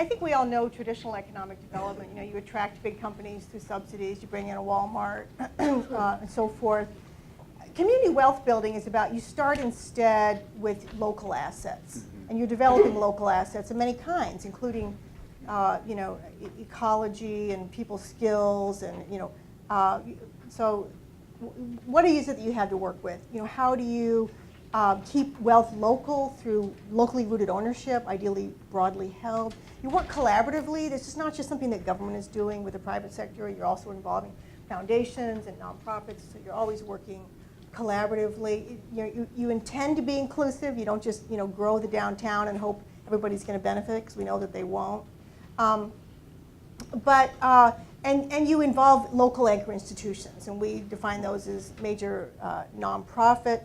I think we all know traditional economic development. You know, you attract big companies through subsidies, you bring in a Walmart, and so forth. Community wealth building is about you start instead with local assets, and you're developing local assets of many kinds, including you know, ecology and people's skills, and you know, so what is it that you have to work with? You know, how do you keep wealth local through locally rooted ownership, ideally broadly held? You work collaboratively. This is not just something that government is doing with the private sector. You're also involving foundations and nonprofits, so you're always working collaboratively. You intend to be inclusive. You don't just, you know, grow the downtown and hope everybody's going to benefit, because we know that they won't. And you involve local anchor institutions, and we define those as major nonprofit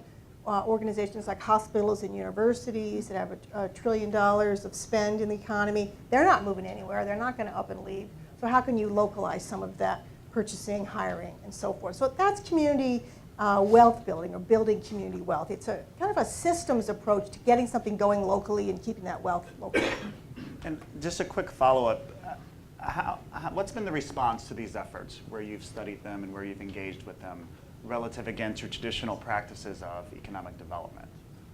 organizations like hospitals and universities that have $1 trillion of spend in the economy. They're not moving anywhere. They're not going to up and leave. So how can you localize some of that purchasing, hiring, and so forth? So that's community wealth building, or building community wealth. It's a kind of a systems approach to getting something going locally and keeping that wealth local. And just a quick follow-up. What's been the response to these efforts, where you've studied them and where you've engaged with them, relative, again, to traditional practices of economic development?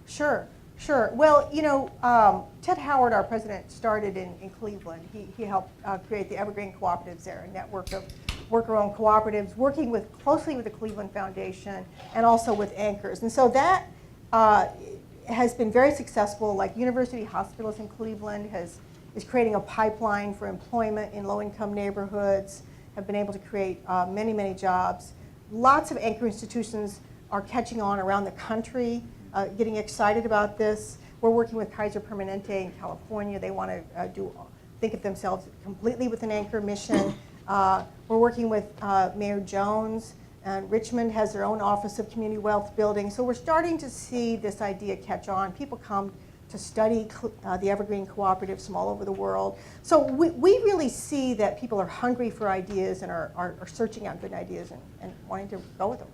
Sure, sure. Well, you know, Ted Howard, our president, started in Cleveland. He helped create the Evergreen Cooperatives there, a network of worker-owned cooperatives, working closely with the Cleveland Foundation and also with anchors. And so that has been very successful. Like University Hospitals in Cleveland is creating a pipeline for employment in low-income neighborhoods, have been able to create many, many jobs. Lots of anchor institutions are catching on around the country, getting excited about this. We're working with Kaiser Permanente in California. They want to think of themselves completely with an anchor mission. We're working with Mayor Jones, and Richmond has their own Office of Community Wealth Building. So we're starting to see this idea catch on. People come to study the Evergreen Cooperatives from all over the world. So we really see that people are hungry for ideas and are searching out good ideas and wanting to go with them.